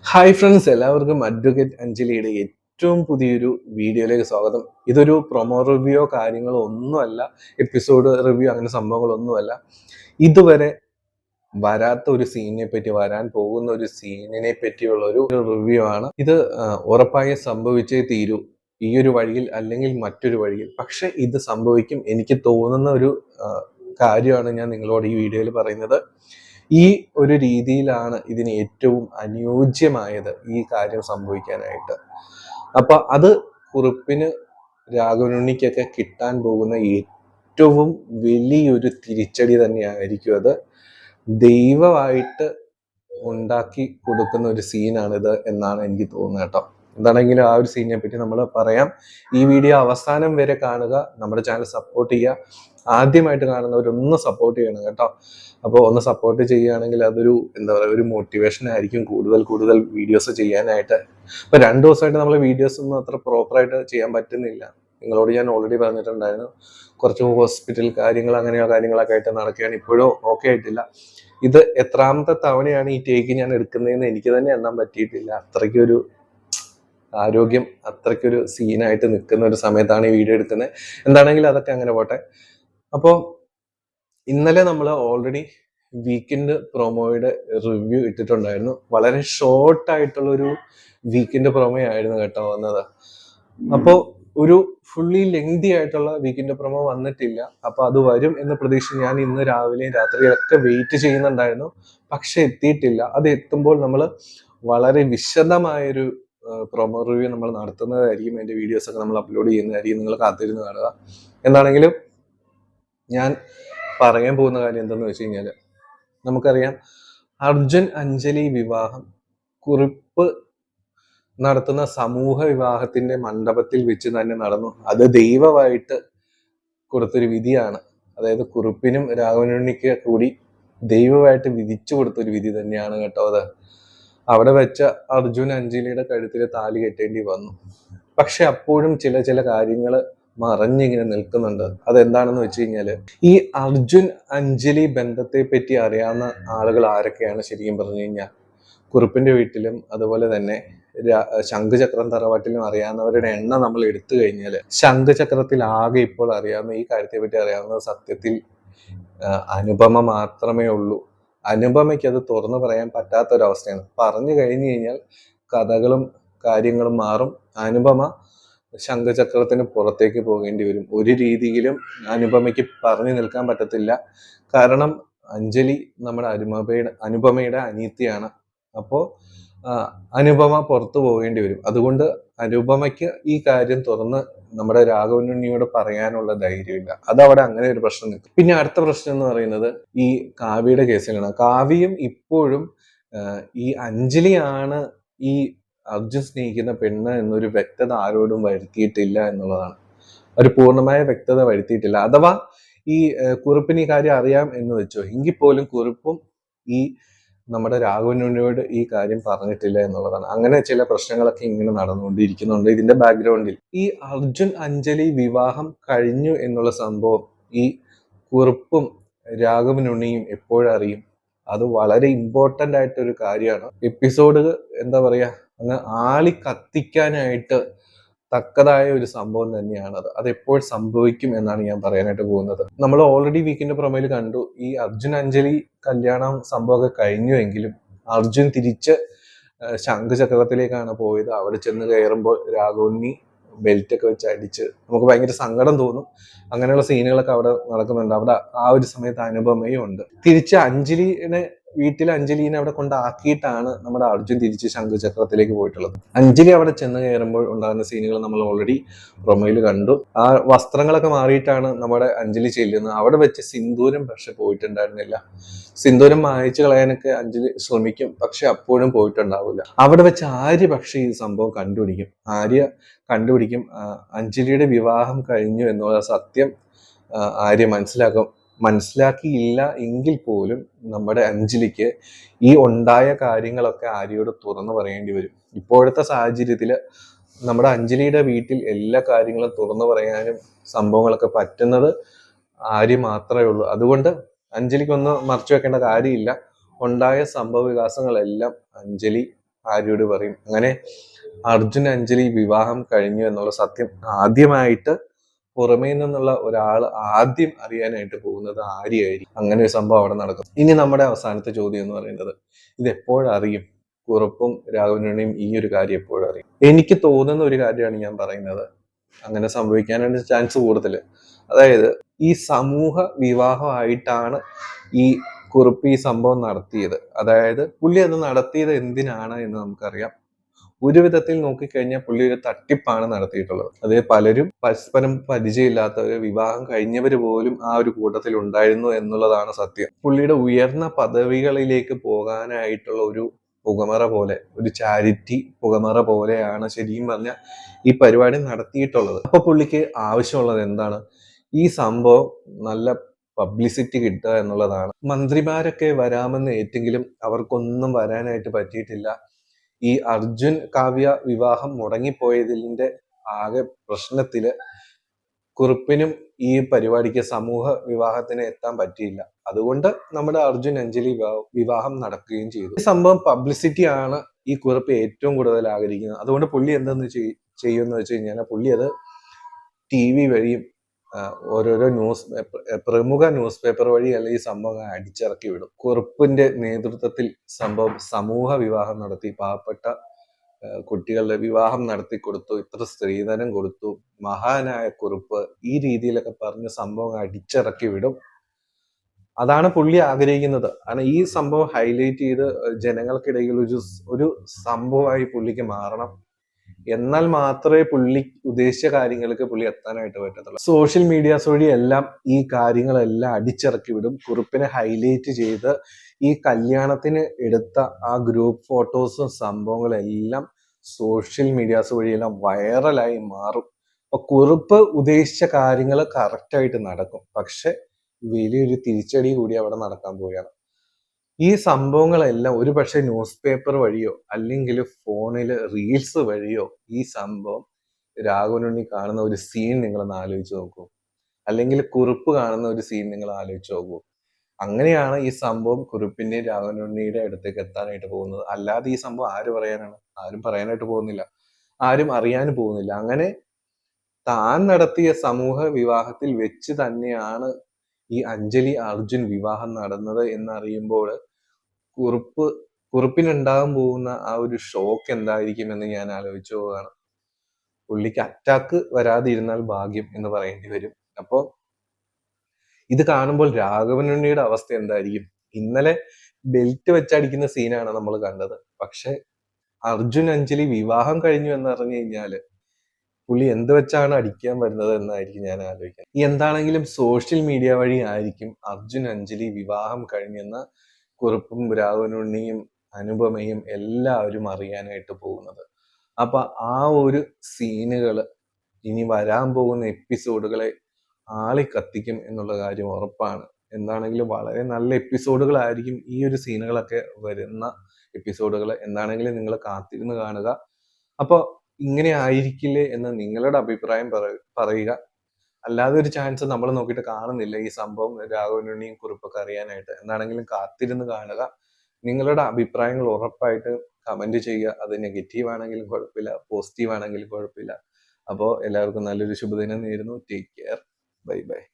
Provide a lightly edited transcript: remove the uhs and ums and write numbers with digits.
Hi friends, എല്ലാവർക്കും advocate അഞ്ജലിയുടെ ഏറ്റവും പുതിയൊരു വീഡിയോയിലേക്ക് സ്വാഗതം. ഇതൊരു പ്രൊമോ റിവ്യൂയോ കാര്യങ്ങളോ ഒന്നുമല്ല, എപ്പിസോഡ് റിവ്യൂ അങ്ങനെ സംഭവങ്ങളൊന്നുമല്ല. ഇതുവരെ വരാത്ത ഒരു സീനിനെ പറ്റി, വരാൻ പോകുന്ന ഒരു സീനിനെ പറ്റിയുള്ള ഒരു റിവ്യൂ ആണ് ഇത്. ഉറപ്പായും സംഭവിച്ചേ തീരൂ, ഈ ഒരു വഴിയിൽ അല്ലെങ്കിൽ മറ്റൊരു വഴിയിൽ. പക്ഷെ ഇത് സംഭവിക്കും, എനിക്ക് തോന്നുന്ന ഒരു കാര്യമാണ് ഞാൻ നിങ്ങളോട് ഈ വീഡിയോയിൽ പറയുന്നത്. ഈ ഒരു രീതിയിലാണ് ഇതിന് ഏറ്റവും അനുയോജ്യമായത് ഈ കാര്യം സംഭവിക്കാനായിട്ട്. അപ്പൊ അത് കുറുപ്പിന്, രാഘവനുണ്ണിക്കൊക്കെ കിട്ടാൻ പോകുന്ന ഏറ്റവും വലിയൊരു തിരിച്ചടി തന്നെയായിരിക്കും അത്. ദൈവമായിട്ട് ഉണ്ടാക്കി കൊടുക്കുന്ന ഒരു സീനാണിത് എന്നാണ് എനിക്ക് തോന്നുന്നത് കേട്ടോ. എന്താണെങ്കിലും ആ ഒരു സീനിനെ പറ്റി നമ്മൾ പറയാം. ഈ വീഡിയോ അവസാനം വരെ കാണുക, നമ്മുടെ ചാനൽ സപ്പോർട്ട് ചെയ്യുക. ആദ്യമായിട്ട് കാണുന്നവരൊന്ന് സപ്പോർട്ട് ചെയ്യണം കേട്ടോ. അപ്പോൾ ഒന്ന് സപ്പോർട്ട് ചെയ്യുകയാണെങ്കിൽ അതൊരു ഒരു മോട്ടിവേഷൻ ആയിരിക്കും കൂടുതൽ വീഡിയോസ് ചെയ്യാനായിട്ട്. ഇപ്പൊ 2 ദിവസമായിട്ട് നമ്മൾ വീഡിയോസ് ഒന്നും അത്ര പ്രോപ്പറായിട്ട് ചെയ്യാൻ പറ്റുന്നില്ല. നിങ്ങളോട് ഞാൻ ഓൾറെഡി പറഞ്ഞിട്ടുണ്ടായിരുന്നു, കുറച്ച് ഹോസ്പിറ്റൽ അങ്ങനെയോ കാര്യങ്ങളൊക്കെ ആയിട്ട് നടക്കുകയാണ്. ഇപ്പോഴും ഓക്കെ ആയിട്ടില്ല. ഇത് എത്രാമത്തെ തവണയാണ് ഈ ടേക്ക് ഞാൻ എടുക്കുന്നതെന്ന് എനിക്ക് തന്നെ എണ്ണാൻ പറ്റിയിട്ടില്ല. അത്രയ്ക്കൊരു ആരോഗ്യം, അത്രയ്ക്കൊരു സീനായിട്ട് നിൽക്കുന്ന ഒരു സമയത്താണ് ഈ വീഡിയോ എടുക്കുന്നത്. എന്താണെങ്കിലും അതൊക്കെ അങ്ങനെ പോട്ടെ. അപ്പോൾ ഇന്നലെ നമ്മൾ ഓൾറെഡി വീക്കെൻഡ് പ്രൊമോയുടെ റിവ്യൂ ഇട്ടിട്ടുണ്ടായിരുന്നു. വളരെ ഷോർട്ടായിട്ടുള്ളൊരു വീക്കെൻഡ് പ്രൊമോ ആയിരുന്നു കേട്ടോ വന്നത്. അപ്പോൾ ഒരു ഫുള്ളി ലെങ്തി ആയിട്ടുള്ള വീക്കെൻഡ് പ്രൊമോ വന്നിട്ടില്ല. അപ്പൊ അത് വരും എന്ന പ്രതീക്ഷ ഞാൻ ഇന്ന് രാവിലെയും രാത്രിയിലൊക്കെ വെയിറ്റ് ചെയ്യുന്നുണ്ടായിരുന്നു. പക്ഷെ എത്തിയിട്ടില്ല. അത് എത്തുമ്പോൾ നമ്മൾ വളരെ വിശദമായൊരു പ്രൊമോ റിവ്യൂ നമ്മൾ നടത്തുന്നതായിരിക്കും. അതിന്റെ വീഡിയോസ് ഒക്കെ നമ്മൾ അപ്ലോഡ് ചെയ്യുന്നതായിരിക്കും. നിങ്ങൾ കാത്തിരുന്ന് കാണുക. എന്താണെങ്കിലും ഞാൻ പറയാൻ പോകുന്ന കാര്യം എന്തെന്ന് വെച്ച് കഴിഞ്ഞാൽ, നമുക്കറിയാം അർജുൻ അഞ്ജലി വിവാഹം കുറിപ്പ് നടത്തുന്ന സമൂഹ വിവാഹത്തിന്റെ മണ്ഡപത്തിൽ വെച്ച് തന്നെ നടന്നു. അത് ദൈവമായിട്ട് കൊടുത്തൊരു വിധിയാണ്. അതായത് കുറിപ്പിനും രാഘവനുണ്ണിക്ക് കൂടി ദൈവമായിട്ട് വിധിച്ചു കൊടുത്തൊരു വിധി തന്നെയാണ് കേട്ടോ അത്. അവിടെ വെച്ച അർജുൻ അഞ്ജലിയുടെ കഴുത്തിൽ താലി കെട്ടേണ്ടി വന്നു. പക്ഷെ അപ്പോഴും ചില കാര്യങ്ങൾ മറഞ്ഞിങ്ങനെ നിൽക്കുന്നുണ്ട്. അതെന്താണെന്ന് വെച്ച് കഴിഞ്ഞാല്, ഈ അർജുൻ അഞ്ജലി ബന്ധത്തെ പറ്റി അറിയാവുന്ന ആളുകൾ ആരൊക്കെയാണ് ശരിക്കും പറഞ്ഞു കഴിഞ്ഞാൽ, കുറുപ്പിന്റെ വീട്ടിലും അതുപോലെ തന്നെ ശംഖുചക്രം തറവാട്ടിലും അറിയാവുന്നവരുടെ എണ്ണം നമ്മൾ എടുത്തു കഴിഞ്ഞാൽ, ശംഖുചക്രത്തിൽ ആകെ ഇപ്പോൾ അറിയാവുന്ന, ഈ കാര്യത്തെ പറ്റി അറിയാവുന്ന സത്യത്തിൽ അനുപമ മാത്രമേ ഉള്ളൂ. അനുപമയ്ക്ക് അത് തുറന്നു പറയാൻ പറ്റാത്തൊരവസ്ഥയാണ്. പറഞ്ഞു കഴിഞ്ഞു കഴിഞ്ഞാൽ കഥകളും കാര്യങ്ങളും മാറും. അനുപമ ശംഖചക്രത്തിന് പുറത്തേക്ക് പോകേണ്ടി വരും. ഒരു രീതിയിലും അനുപമയ്ക്ക് പറഞ്ഞു നിൽക്കാൻ പറ്റത്തില്ല. കാരണം അഞ്ജലി നമ്മുടെ അനുപമയുടെ അനിയത്തിയാണ്. അപ്പോൾ അനുപമ പുറത്തു പോകേണ്ടി വരും. അതുകൊണ്ട് അനുപമയ്ക്ക് ഈ കാര്യം തുറന്ന് നമ്മുടെ രാഘവനുണ്ണിയോട് പറയാനുള്ള ധൈര്യമില്ല. അതവിടെ അങ്ങനെ ഒരു പ്രശ്നം നിൽക്കും. പിന്നെ അടുത്ത പ്രശ്നം എന്ന് പറയുന്നത് ഈ കാവ്യയുടെ കേസിലാണ്. കാവ്യയും ഇപ്പോഴും ഈ അഞ്ജലിയാണ് ഈ അർജുൻ സ്നേഹിക്കുന്ന പെണ്ണ് എന്നൊരു വ്യക്തത ആരോടും വരുത്തിയിട്ടില്ല എന്നുള്ളതാണ്. ഒരു പൂർണ്ണമായ വ്യക്തത വരുത്തിയിട്ടില്ല. അഥവാ ഈ കുറിപ്പിന് ഈ കാര്യം അറിയാം എന്ന് വെച്ചോ, എങ്കിൽ പോലും കുറിപ്പും ഈ നമ്മുടെ രാഘവനുണ്ണിയോട് ഈ കാര്യം പറഞ്ഞിട്ടില്ല എന്നുള്ളതാണ്. അങ്ങനെ ചില പ്രശ്നങ്ങളൊക്കെ ഇങ്ങനെ നടന്നുകൊണ്ടിരിക്കുന്നുണ്ട് ഇതിന്റെ ബാക്ക്ഗ്രൗണ്ടിൽ. ഈ അർജുൻ അഞ്ജലി വിവാഹം കഴിഞ്ഞു എന്നുള്ള സംഭവം ഈ കുറിപ്പും രാഘവനുണ്ണിയും എപ്പോഴറിയും? അത് വളരെ ഇമ്പോർട്ടന്റ് ആയിട്ടൊരു കാര്യമാണ്. എപ്പിസോഡ് എന്താ പറയാ, അങ്ങ് ആളി കത്തിക്കാനായിട്ട് തക്കതായ ഒരു സംഭവം തന്നെയാണത്. അത് എപ്പോൾ സംഭവിക്കും എന്നാണ് ഞാൻ പറയാനായിട്ട് പോകുന്നത്. നമ്മൾ ഓൾറെഡി വീക്കിന്റെ പ്രൊമോയിൽ കണ്ടു, ഈ അർജുൻ അഞ്ജലി കല്യാണം സംഭവമൊക്കെ കഴിഞ്ഞുവെങ്കിലും അർജുൻ തിരിച്ച് ശംഖുചക്രത്തിലേക്കാണ് പോയത്. അവിടെ ചെന്ന് കയറുമ്പോൾ രാഘവന്നി ബെൽറ്റ് ഒക്കെ വെച്ച് അടിച്ച് നമുക്ക് ഭയങ്കര സങ്കടം തോന്നും. അങ്ങനെയുള്ള സീനുകളൊക്കെ അവിടെ നടക്കുന്നുണ്ട്. അവിടെ ആ ഒരു സമയത്ത് അനുപമയും ഉണ്ട്. തിരിച്ച് വീട്ടിൽ അഞ്ജലിനെ അവിടെ കൊണ്ടാക്കിയിട്ടാണ് നമ്മുടെ അർജുൻ തിരിച്ച് ശംഖുചക്രത്തിലേക്ക് പോയിട്ടുള്ളത്. അഞ്ജലി അവിടെ ചെന്ന് കയറുമ്പോൾ ഉണ്ടാകുന്ന സീനുകൾ നമ്മൾ ഓൾറെഡി പ്രൊമോയിൽ കണ്ടു. ആ വസ്ത്രങ്ങളൊക്കെ മാറിയിട്ടാണ് നമ്മുടെ അഞ്ജലി ചെല്ലുന്നത്. അവിടെ വെച്ച് സിന്ദൂരം പക്ഷെ പോയിട്ടുണ്ടായിരുന്നില്ല. സിന്ദൂരം മായച്ചു കളയാനൊക്കെ അഞ്ജലി ശ്രമിക്കും, പക്ഷെ അപ്പോഴും പോയിട്ടുണ്ടാവില്ല. അവിടെ വെച്ച് ആര്യ പക്ഷെ ഈ സംഭവം കണ്ടുപിടിക്കും. അഞ്ജലിയുടെ വിവാഹം കഴിഞ്ഞു എന്നുള്ള സത്യം ആര്യ മനസ്സിലാക്കിയില്ല എങ്കിൽ പോലും നമ്മുടെ അഞ്ജലിക്ക് ഈ ഉണ്ടായ കാര്യങ്ങളൊക്കെ ആര്യയോട് തുറന്നു പറയേണ്ടി വരും. ഇപ്പോഴത്തെ സാഹചര്യത്തിൽ നമ്മുടെ അഞ്ജലിയുടെ വീട്ടിൽ എല്ലാ കാര്യങ്ങളും തുറന്നു പറയാനും സംഭവങ്ങളൊക്കെ പറ്റുന്നത് ആര്യ മാത്രമേ ഉള്ളൂ. അതുകൊണ്ട് അഞ്ജലിക്കൊന്നും മറച്ചു വെക്കേണ്ട കാര്യമില്ല. ഉണ്ടായ സംഭവ വികാസങ്ങളെല്ലാം അഞ്ജലി ആര്യോട് പറയും? അങ്ങനെ അർജുൻ അഞ്ജലി വിവാഹം കഴിഞ്ഞു എന്നുള്ള സത്യം ആദ്യമായിട്ട് പുറമേ നിന്നുള്ള ഒരാൾ ആദ്യം അറിയാനായിട്ട് പോകുന്നത് ആര്യായിരിക്കും. അങ്ങനെ ഒരു സംഭവം അവിടെ നടക്കും. ഇനി നമ്മുടെ അവസാനത്തെ ചോദ്യം എന്ന് പറയുന്നത്, ഇത് എപ്പോഴറിയും? കുറുപ്പും രാഘവനുണ്ണിയും ഈ ഒരു കാര്യം എപ്പോഴറിയും? എനിക്ക് തോന്നുന്ന ഒരു കാര്യമാണ് ഞാൻ പറയുന്നത്. അങ്ങനെ സംഭവിക്കാനാണ് ചാൻസ് കൂടുതൽ. അതായത് ഈ സമൂഹ വിവാഹമായിട്ടാണ് ഈ കുറുപ്പ് ഈ സംഭവം നടത്തിയത്. അതായത് പുള്ളി അത് നടത്തിയത് എന്തിനാണ് എന്ന് നമുക്കറിയാം. ഒരു വിധത്തിൽ നോക്കിക്കഴിഞ്ഞാൽ പുള്ളി ഒരു തട്ടിപ്പാണ് നടത്തിയിട്ടുള്ളത്. അത് പലരും പരസ്പരം പരിചയമില്ലാത്തവര്, വിവാഹം കഴിഞ്ഞവര് പോലും ആ ഒരു കൂട്ടത്തിൽ ഉണ്ടായിരുന്നു എന്നുള്ളതാണ് സത്യം. പുള്ളിയുടെ ഉയർന്ന പദവികളിലേക്ക് പോകാനായിട്ടുള്ള ഒരു പുകമറ പോലെ, ഒരു ചാരിറ്റി പുകമറ പോലെയാണ് ശരിക്കും പറഞ്ഞാൽ ഈ പരിപാടി നടത്തിയിട്ടുള്ളത്. അപ്പൊ പുള്ളിക്ക് ആവശ്യമുള്ളത് എന്താണ്? ഈ സംഭവം നല്ല പബ്ലിസിറ്റി കിട്ടുക എന്നുള്ളതാണ്. മന്ത്രിമാരൊക്കെ വരാമെന്ന് ഏറ്റെങ്കിലും അവർക്കൊന്നും വരാനായിട്ട് പറ്റിയിട്ടില്ല. ഈ അർജുൻ കാവ്യ വിവാഹം മുടങ്ങിപ്പോയതിന്റെ ആകെ പ്രശ്നത്തില് കുറുപ്പിനും ഈ പരിപാടിക്ക് സമൂഹ വിവാഹത്തിന് എത്താൻ പറ്റിയില്ല. അതുകൊണ്ട് നമ്മുടെ അർജുൻ അഞ്ജലി വിവാഹം നടക്കുകയും ചെയ്തു. ഈ സംഭവം പബ്ലിസിറ്റി ആണ് ഈ കുറിപ്പ് ഏറ്റവും കൂടുതൽ ആഗ്രഹിക്കുന്നത്. അതുകൊണ്ട് പുള്ളി എന്തെന്ന് ചെയ്യുമെന്ന് വെച്ച് കഴിഞ്ഞാൽ പുള്ളി അത് TV വഴിയും ഓരോരോ പ്രമുഖ ന്യൂസ് പേപ്പർ വഴിയല്ല ഈ സംഭവം അടിച്ചിറക്കി വിടും. കുറുപ്പിന്റെ നേതൃത്വത്തിൽ സംഭവം സമൂഹ വിവാഹം നടത്തി, പാവപ്പെട്ട കുട്ടികളുടെ വിവാഹം നടത്തി കൊടുത്തു, ഇത്ര സ്ത്രീധനം കൊടുത്തു, മഹാനായ കുറുപ്പ്, ഈ രീതിയിലൊക്കെ പറഞ്ഞ് സംഭവം അടിച്ചിറക്കി വിടും. അതാണ് പുള്ളി ആഗ്രഹിക്കുന്നത്. കാരണം ഈ സംഭവം ഹൈലൈറ്റ് ചെയ്ത് ജനങ്ങൾക്കിടയിൽ ഒരു സംഭവമായി പുള്ളിക്ക് മാറണം. എന്നാൽ മാത്രമേ പുള്ളി ഉദ്ദേശിച്ച കാര്യങ്ങൾക്ക് പുള്ളി എത്താനായിട്ട് പറ്റത്തുള്ളൂ. സോഷ്യൽ മീഡിയാസ് വഴി എല്ലാം ഈ കാര്യങ്ങളെല്ലാം അടിച്ചിറക്കി വിടും. കുറിപ്പിനെ ഹൈലൈറ്റ് ചെയ്ത് ഈ കല്യാണത്തിന് എടുത്ത ആ ഗ്രൂപ്പ് ഫോട്ടോസും സംഭവങ്ങളെല്ലാം സോഷ്യൽ മീഡിയാസ് വഴിയെല്ലാം വൈറലായി മാറും. അപ്പൊ കുറിപ്പ് ഉദ്ദേശിച്ച കാര്യങ്ങൾ കറക്റ്റായിട്ട് നടക്കും. പക്ഷെ വലിയൊരു തിരിച്ചടി കൂടി അവിടെ നടക്കാൻ പോവുകയാണ്. ഈ സംഭവങ്ങളെല്ലാം ഒരു പക്ഷേ ന്യൂസ് പേപ്പർ വഴിയോ അല്ലെങ്കിൽ ഫോണിൽ റീൽസ് വഴിയോ ഈ സംഭവം രാഘവനുണ്ണി കാണുന്ന ഒരു സീൻ നിങ്ങളൊന്ന് ആലോചിച്ച് നോക്കൂ. അല്ലെങ്കിൽ കുറിപ്പ് കാണുന്ന ഒരു സീൻ നിങ്ങൾ ആലോചിച്ച് നോക്കൂ. അങ്ങനെയാണ് ഈ സംഭവം കുറിപ്പിന്റെയും രാഘവനുണ്ണിയുടെ അടുത്തേക്ക് എത്താനായിട്ട് പോകുന്നത്. അല്ലാതെ ഈ സംഭവം ആര് പറയാനാണ്? ആരും പറയാനായിട്ട് പോകുന്നില്ല, ആരും അറിയാനും പോകുന്നില്ല. അങ്ങനെ താൻ നടത്തിയ സമൂഹ വിവാഹത്തിൽ വെച്ച് തന്നെയാണ് ഈ അഞ്ജലി അർജുൻ വിവാഹം നടന്നത് എന്നറിയുമ്പോൾ കുറുപ്പിനുണ്ടാകാൻ പോകുന്ന ആ ഒരു ഷോക്ക് എന്തായിരിക്കും എന്ന് ഞാൻ ആലോചിച്ചു പോവുകയാണ്. പുള്ളിക്ക് അറ്റാക്ക് വരാതിരുന്നാൽ ഭാഗ്യം എന്ന് പറയേണ്ടി വരും. അപ്പോ ഇത് കാണുമ്പോൾ രാഘവനുണ്ണിയുടെ അവസ്ഥ എന്തായിരിക്കും? ഇന്നലെ ബെൽറ്റ് വെച്ചടിക്കുന്ന സീനാണ് നമ്മൾ കണ്ടത്. പക്ഷെ അർജുൻ അഞ്ജലി വിവാഹം കഴിഞ്ഞു എന്ന് പറഞ്ഞു കഴിഞ്ഞാല് പുള്ളി എന്ത് വെച്ചാണ് അടിക്കാൻ വരുന്നത് എന്നായിരിക്കും ഞാൻ ആലോചിക്കുന്നത്. എന്താണെങ്കിലും സോഷ്യൽ മീഡിയ വഴി ആയിരിക്കും അർജുൻ അഞ്ജലി വിവാഹം കഴിഞ്ഞെന്ന കുറുപ്പും രാഘവനുണ്ണിയും അനുപമയും എല്ലാവരും അറിയാനായിട്ട് പോകുന്നത്. അപ്പൊ ആ ഒരു സീനുകൾ ഇനി വരാൻ പോകുന്ന എപ്പിസോഡുകളെ ആളിക്കത്തിക്കും എന്നുള്ള കാര്യം ഉറപ്പാണ്. എന്താണെങ്കിലും വളരെ നല്ല എപ്പിസോഡുകളായിരിക്കും ഈ ഒരു സീനുകളൊക്കെ വരുന്ന എപ്പിസോഡുകൾ. എന്താണെങ്കിലും നിങ്ങൾ കാത്തിരുന്ന് കാണുക. അപ്പോൾ ഇങ്ങനെ ആയിരിക്കില്ലേ എന്ന് നിങ്ങളുടെ അഭിപ്രായം പറയുക. അല്ലാതെ ഒരു ചാൻസ് നമ്മൾ നോക്കിയിട്ട് കാണുന്നില്ല ഈ സംഭവം രാഘവനുണ്ണിയും കുറിപ്പൊക്കെ അറിയാനായിട്ട്. എന്താണെങ്കിലും കാത്തിരുന്ന് കാണുക. നിങ്ങളുടെ അഭിപ്രായങ്ങൾ ഉറപ്പായിട്ട് കമന്റ് ചെയ്യുക. അത് നെഗറ്റീവ് ആണെങ്കിലും കുഴപ്പമില്ല, പോസിറ്റീവ് ആണെങ്കിലും കുഴപ്പമില്ല. അപ്പോൾ എല്ലാവർക്കും നല്ലൊരു ശുഭദിനം നേരുന്നു. Take care. Bye bye.